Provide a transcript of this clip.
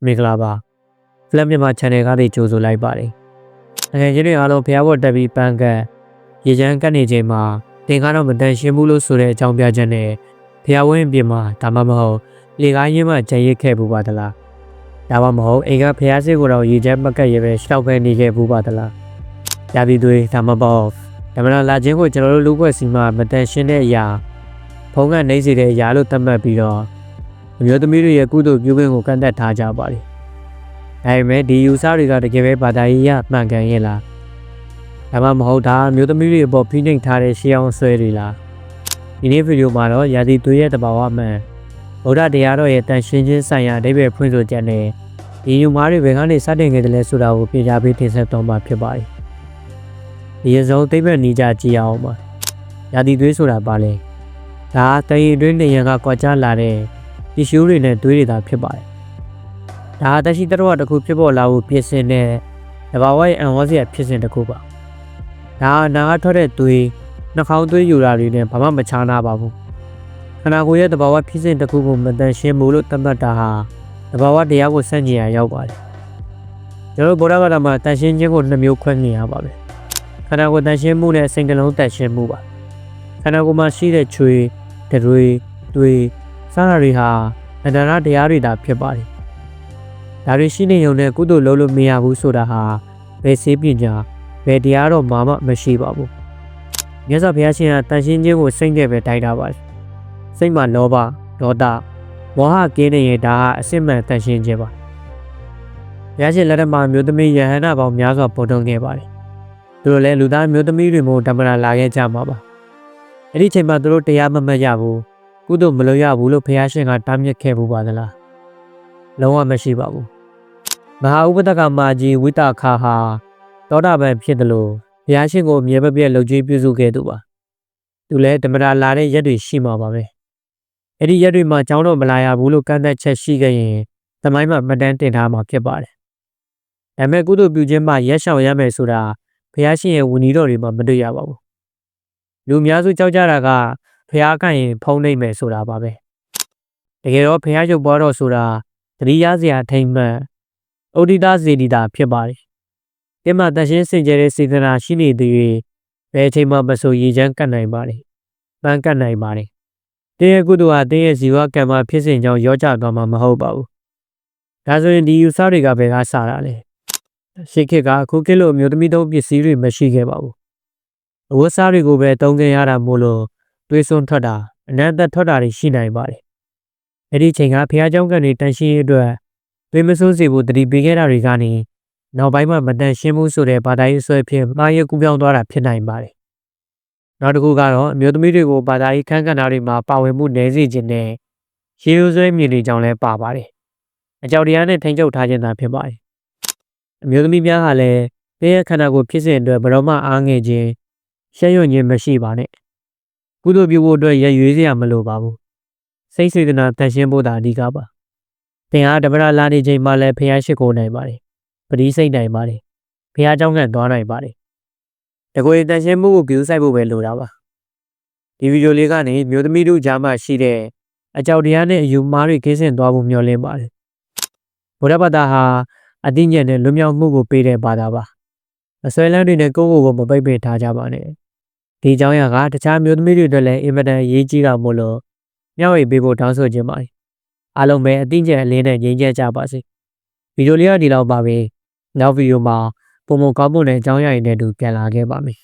မင်္ဂလာပါဖလမ်မြန်မာ channel ကနေကြိုဆိုလိုက်ပါတယ်။ငွေချင်းတွေအားလုံးဖျားဖို့တက်ပြီးပန်းကတ်ရေချမ်းကတ်နေချိန်မှာတင်ကားတော့မတန်ရှင်းဘူးလို့ဆိုတဲ့အကြောင်းပြချက်နဲ့ဖျားဝင်းအပြင်မှာဒါမှမဟုတ်လေကားရင်းမှကြံရစ်ခဲ့ဘူးပါသလား။ဒါမှမဟုတ်အိမ်ကဖျားစစ်ကိုတော့ရေချမ်းမကတ်ရပဲရှောက်ပဲနေခဲ့ဘူးပါသလား။ရာသီသွေးဒါမှမဟုတ်ဓမ္မလာခြင်းကိုကျွန်တော်တို့လူ့ဘွဲ့စီမှာမတန်ရှင်းတဲ့အရာဖုံးကနေစေတဲ့အရာလို့သတ်မှတ်ပြီးတော့အမျိုးသမီးတွေရဲ့ကုသိုလ်ပြုခွင့်ကိုကန့်သတ်ထားကြပါတယ်။ဒါပေမဲ့ဒီယူဆတွေကတကယ်ပဲဘာသာရေးရမှန်ကန်ရဲ့လား။ဒါမှမဟုတ်တာအမျိုးသမီးတွေအပေါ်ဖိနှိပ်ထားတဲ့ရှေးအောင်ဆွဲတွေလား။ဒီနေ့ဗီဒီယိုမှာတော့ရာသီသွေးရဲ့တဘာဝမှန်ဗုဒ္ဓတရားတော်ရဲ့တန်ရှင်းခြင်းဆိုင်ရာအဓိပ္ပာယ်ဖွင့်ဆိုချက်နဲ့ဒီယူမားတွေဘယ်ကနေစတင်ခဲ့တယ်လဲဆိုတာကိုပြင်ပြပေးတင်ဆက်သွားမှာဖြစ်ပါတယ်။ဒီအစုံသိပ္ပံနီးကြကြည့်အောင်ပါ။ရာသီသွေးဆိုတာဘာလဲ။ဒါတရင်တွင်းနေရန်ကကွာခြားလာတဲ့တီရှူးတွေနဲ့သွေးတွေသာဖြစ်ပါတယ်။ဒါတက်ရှိတတော်တစ်ခုဖြစ်ပေါ်လာဖို့ပြင်ဆင်တဲ့တဘာဝရဲ့အံဝါစရာဖြစ်စဉ်တစ်ခုပါ။ဒါနာကထွက်တဲ့သွေးနှာခေါင်းသွေးယူတာတွေနဲ့ဘာမှမခြားနာပါဘူး။ခန္ဓာကိုယ်ရဲ့တဘာဝဖြစ်စဉ်တစ်ခုကိုမတန်ရှင်းဘူးလို့သတ်မှတ်တာဟာတဘာဝတရားကိုဆန့်ကျင်ရရောက်ပါတယ်။ကျွန်တော်ဗုဒ္ဓဘာသာမှာတန်ရှင်းခြင်းကို2မျိုးခွဲမြင်ရပါမယ်။ခန္ဓာကိုယ်တန်ရှင်းမှုနဲ့စိတ်နှလုံးတန်ရှင်းမှုပါ။ခန္ဓာကိုယ်မှာရှိတဲ့ချွေတွေသွေးစတာတွေဟာအန္တရာတရားတွေသာဖြစ်ပါတယ်။ဒါတွေရှိနေုံနဲ့ကုသိုလ်လုပ်လို့မရဘူးဆိုတာဟာဘယ်စေပညာဘယ်တရားတော့မှမရှိပါဘူး။မြတ်စွာဘုရားရှင်ကတန်ရှင်းခြင်းကိုစိတ်နဲ့ပဲတိုက်တာပါ။စိတ်မှာလောဘဒေါသမောဟကင်းနေရင်ဒါဟာအစစ်မှန်တန်ရှင်းခြင်းပါ။ဘုရားရှင်လက်ထက်မှာမျိုးသမီးယဟန္တာပေါင်းများစွာပေါ်ထွန်းခဲ့ပါတယ်။သူတို့လည်းလူသားမျိုးသမီးတွေမို့ဓမ္မရာလာခဲ့ကြမှာပါ။အဲ့ဒီချိန်မှာသူတို့တရားမမှတ်ရဘူး။ကုသိုလ်မလုပ်ရဘူးလို့ဘုရားရှင်ကတားမြစ်ခဲ့ဘူးပါသလားလုံးဝမရှိပါဘူးမဟာဥပဒကမာကြီးဝိတခါဟာသောတာပန်ဖြစ်တယ်လို့ဘုရားရှင်ကိုမြေပပြက်လှုပ်ကြွေးပြုစုခဲ့သူပါသူလည်းဓမ္မရာလာတဲ့ရက်တွေရှိမှာပါပဲအဲ့ဒီရက်တွေမှာကျောင်းတော်မလာရဘူးလို့ကန့်သက်ချက်ရှိခဲ့ရင်သမိုင်းမှာမှတ်တမ်းတင်ထားမှာဖြစ်ပါတယ်ဒါပေမဲ့ကုသိုလ်ပြုခြင်းမှာရက်ရှောင်ရမယ်ဆိုတာဘုရားရှင်ရဲ့ဝဏ္ဏီတော်တွေမှာမတွေ့ရပါဘူးလူအများစုကြောက်ကြတာကဖះကရင်ဖုံးနေမယ်ဆိုတာပါပဲတကယ်တော့ဖះရုပ်ပွားတော်ဆိုတာတတိယစရာထိမ့်မှန်ဩဒိတစေတီတာဖြစ်ပါတယ်ဒီမှာတန်ရှင်းစင်ကြဲတဲ့စေတနာရှိနေသူတွေဘယ်အချိန်မှမဆိုရည်ချမ်းကတ်နိုင်ပါတယ်ပန်းကတ်နိုင်ပါတယ်တင်းရဲ့ကုသိုလ်ဟာတင်းရဲ့ဇီဝကံမှာဖြစ်စဉ်ကြောင့်ရောကြသွားမှာမဟုတ်ပါဘူးဒါဆိုရင်ဒီယူဆတွေကဘယ်ကစတာလဲရှေးခေတ်ကအခုခေတ်လိုမျိုးသမီးသုံးပစ္စည်းတွေမရှိခဲ့ပါဘူးအဝတ်စားတွေကိုပဲသုံးခဲ့ရတာမို့လို့သွေးစွန်းထွက်တာအနန္တထွက်တာတွေရှိနိုင်ပါတယ်။အဲ့ဒီချိန်ကဖះเจ้าကနေတန်ရှင်းရေးအတွက်သွေးမစွန်းစေဖို့တတိပေးခဲ့တာတွေကနေနောက်ပိုင်းမှာမတန်ရှင်းမှုဆိုတဲ့ဘာသာရေးဆွဲဖြစ်မှားရကူးပြောင်းသွားတာဖြစ်နိုင်ပါတယ်။နောက်တစ်ခုကတော့အမျိုးသမီးတွေကိုဘာသာရေးခန့်ကဏ္ဍတွေမှာပါဝင်မှုနည်းစေခြင်းနဲ့ရေရိုးဆွဲမြင်နေကြောင်းလည်းပါပါတယ်။အကြောက်တရားနဲ့ထိန်းချုပ်ထားခြင်းသာဖြစ်ပါတယ်။အမျိုးသမီးများကလည်းတင်းရဲ့ခန္ဓာကိုယ်ဖြစ်စဉ်အတွက်ဘရောမအားငယ်ခြင်းရှက်ရွံ့ခြင်းမရှိပါနဲ့ကုသိုလ်ပြုဖို့အတွက်ရည်ရွယ်စရာမလိုပါဘူးစိတ်စေတနာတန်ရှင်းဖို့သာအဓိကပါသင်ဟာဓမ္မရာလာနေချိန်မှာလည်းဖះရှိခိုးနိုင်ပါတယ်ပတိစိတ်နိုင်ပါတယ်ဖះเจ้าကန်သွားနိုင်ပါတယ်တကွေတန်ရှင်းမှုကိုဂရုစိုက်ဖို့ပဲလိုတာပါဒီဗီဒီယိုလေးကနေမျိုးသမီးတို့ကြားမှာရှိတဲ့အကြောက်တရားနဲ့အယူမှားတွေကင်းစင်သွားဖို့မျှော်လင့်ပါတယ်ဗုဒ္ဓဘာသာဟာအသိဉာဏ်နဲ့လွတ်မြောက်မှုကိုပေးတဲ့ဘာသာပါအစွဲလန်းတွေနဲ့ကိုယ့်ကိုယ်ကိုမပိတ်ပင်ထားကြပါနဲ့ဒီကြောင့်ရကတခြားမျိုးသမီးတွေအတွက်လည်းအင်မတန်ရေးကြီးတာမို့လို့မျှဝေပေးဖို့တောင်းဆိုခြင်းပါတယ်အားလုံးပဲအသိဉာဏ်အလင်းနဲ့ငြိမ်းချမ်းကြပါစေဗီဒီယိုလေးကဒီလောက်ပါပဲနောက်ဗီဒီယိုမှာပုံမကောင်းမှုနဲ့အကြောင်းအရာတွေနဲ့တူပြန်လာခဲ့ပါမယ်